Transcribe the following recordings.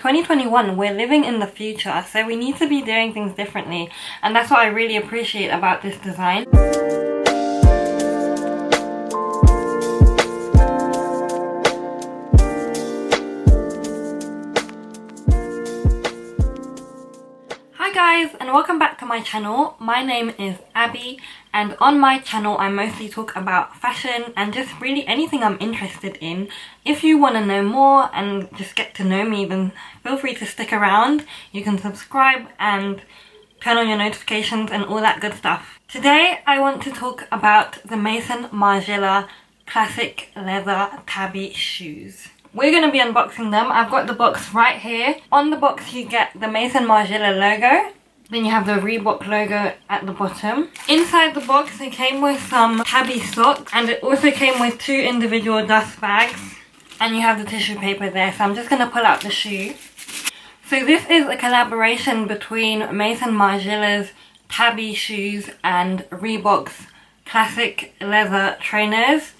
2021, we're living in the future, so we need to be doing things differently, and that's what I really appreciate about this design. Hi guys, and welcome back to my channel. My name is Abby, and on my channel I mostly talk about fashion and just really anything I'm interested in. If you want to know more and just get to know me, then feel free to stick around. You can subscribe and turn on your notifications and all that good stuff. Today I want to talk about the Maison Margiela classic leather Tabi shoes. We're going to be unboxing them. I've got the box right here. On the box you get the Maison Margiela logo. Then you have the Reebok logo at the bottom. Inside the box it came with some Tabi socks, and it also came with 2 individual dust bags. And you have the tissue paper there, so I'm just going to pull out the shoe. So this is a collaboration between Maison Margiela's Tabi shoes and Reebok's classic leather trainers.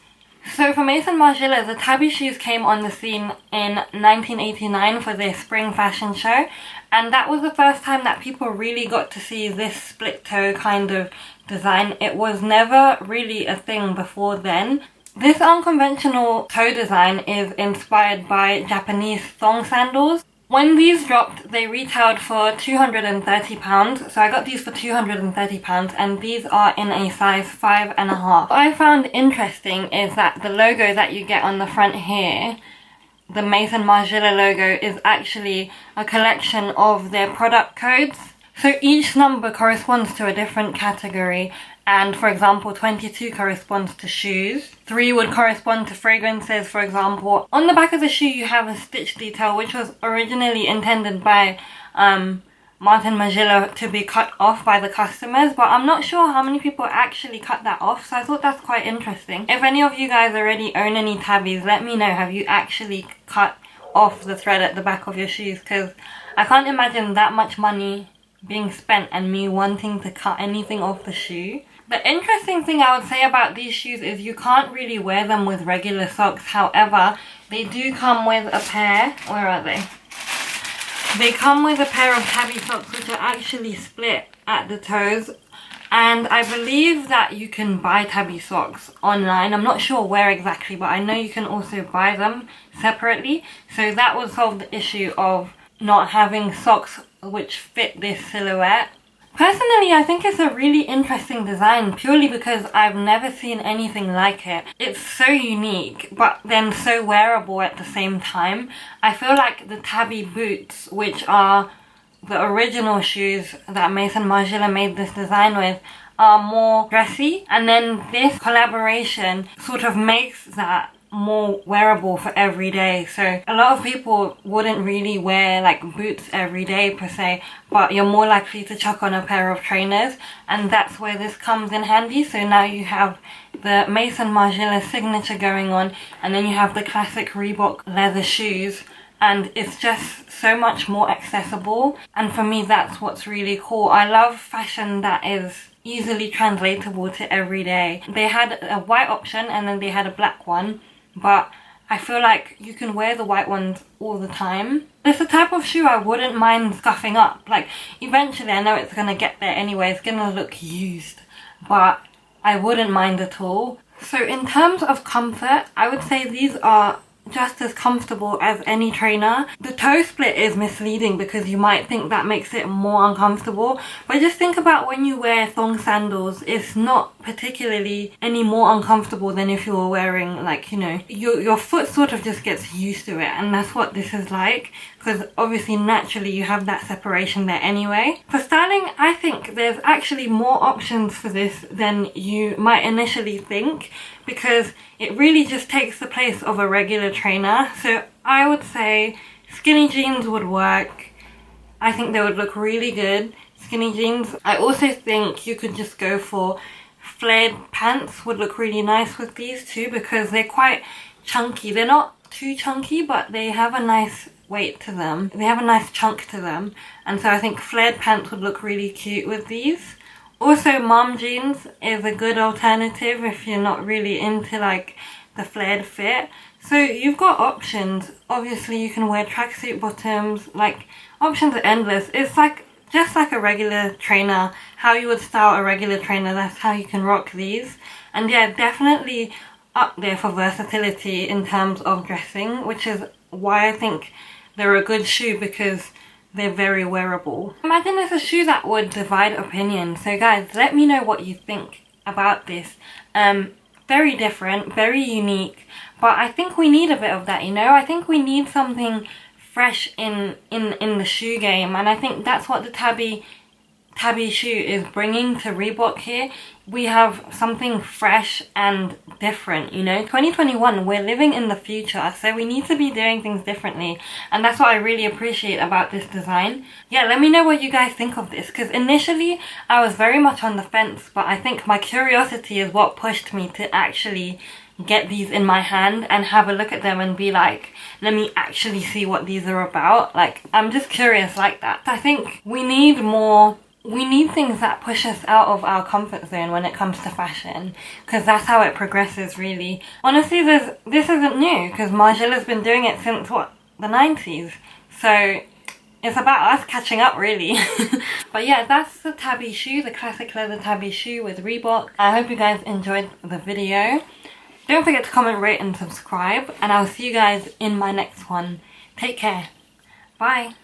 So for Maison Margiela, the Tabi shoes came on the scene in 1989 for their spring fashion show, and that was the first time that people really got to see this split toe kind of design. It was never really a thing before then. This unconventional toe design is inspired by Japanese thong sandals. When these dropped, they retailed for £230, so I got these for £230, and these are in a size 5.5. What I found interesting is that the logo that you get on the front here, the Maison Margiela logo, is actually a collection of their product codes. So each number corresponds to a different category, and for example 22 corresponds to shoes, 3 would correspond to fragrances, for example. On the back of the shoe you have a stitch detail which was originally intended by Maison Margiela to be cut off by the customers, but I'm not sure how many people actually cut that off, so I thought that's quite interesting. If any of you guys already own any Tabis, let me know, have you actually cut off the thread at the back of your shoes? Because I can't imagine that much money being spent and me wanting to cut anything off the shoe. The interesting thing I would say about these shoes is you can't really wear them with regular socks. However, they do come with a pair. Where are they? They come with a pair of Tabi socks which are actually split at the toes, and I believe that you can buy Tabi socks online. I'm not sure where exactly, but I know you can also buy them separately, so that would solve the issue of not having socks which fit this silhouette. Personally, I think it's a really interesting design purely because I've never seen anything like it. It's so unique, but then so wearable at the same time. I feel like the Tabi boots, which are the original shoes that Maison Margiela made this design with, are more dressy, and then this collaboration sort of makes that more wearable for every day. So a lot of people wouldn't really wear like boots every day per se, but you're more likely to chuck on a pair of trainers, and that's where this comes in handy. So now you have the Maison Margiela signature going on, and then you have the classic Reebok leather shoes, and it's just so much more accessible, and for me that's what's really cool. I love fashion that is easily translatable to every day. They had a white option and then they had a black one, but I feel like you can wear the white ones all the time. It's the type of shoe I wouldn't mind scuffing up. Like, eventually I know it's gonna get there anyway, it's gonna look used, but I wouldn't mind at all. So in terms of comfort, I would say these are just as comfortable as any trainer. The toe split is misleading because you might think that makes it more uncomfortable, but just think about when you wear thong sandals, it's not particularly any more uncomfortable than if you were wearing, like, you know, your foot sort of just gets used to it, and that's what this is like, because obviously naturally you have that separation there anyway. For styling, I think there's actually more options for this than you might initially think, because it really just takes the place of a regular trainer. So I would say skinny jeans would work. I think they would look really good, skinny jeans. I also think you could just go for flared pants, would look really nice with these too, because they're quite chunky. They're not too chunky, but they have a nice weight to them. They have a nice chunk to them, and so I think flared pants would look really cute with these. Also, mom jeans is a good alternative if you're not really into like the flared fit. So you've got options. Obviously you can wear tracksuit bottoms, like options are endless. It's like just like a regular trainer, how you would style a regular trainer, that's how you can rock these. And yeah, definitely up there for versatility in terms of dressing, which is why I think they're a good shoe, because they're very wearable. Imagine it's a shoe that would divide opinion. So guys, let me know what you think about this. Very different, very unique, but I think we need a bit of that, you know? I think we need something fresh in the shoe game, and I think that's what the Tabi shoe is bringing to Reebok here. We have something fresh and different, you know? 2021, we're living in the future, so we need to be doing things differently, and that's what I really appreciate about this design. Yeah, let me know what you guys think of this, because initially I was very much on the fence, but I think my curiosity is what pushed me to actually get these in my hand and have a look at them and be like, let me actually see what these are about. Like, I'm just curious like that. I think we need more. We need things that push us out of our comfort zone when it comes to fashion, because that's how it progresses, really. Honestly, this isn't new, because Margiela's been doing it since, what, the 90s? So it's about us catching up, really. But yeah, that's the Tabi shoe, the classic leather Tabi shoe with Reebok. I hope you guys enjoyed the video. Don't forget to comment, rate and subscribe, and I'll see you guys in my next one. Take care. Bye.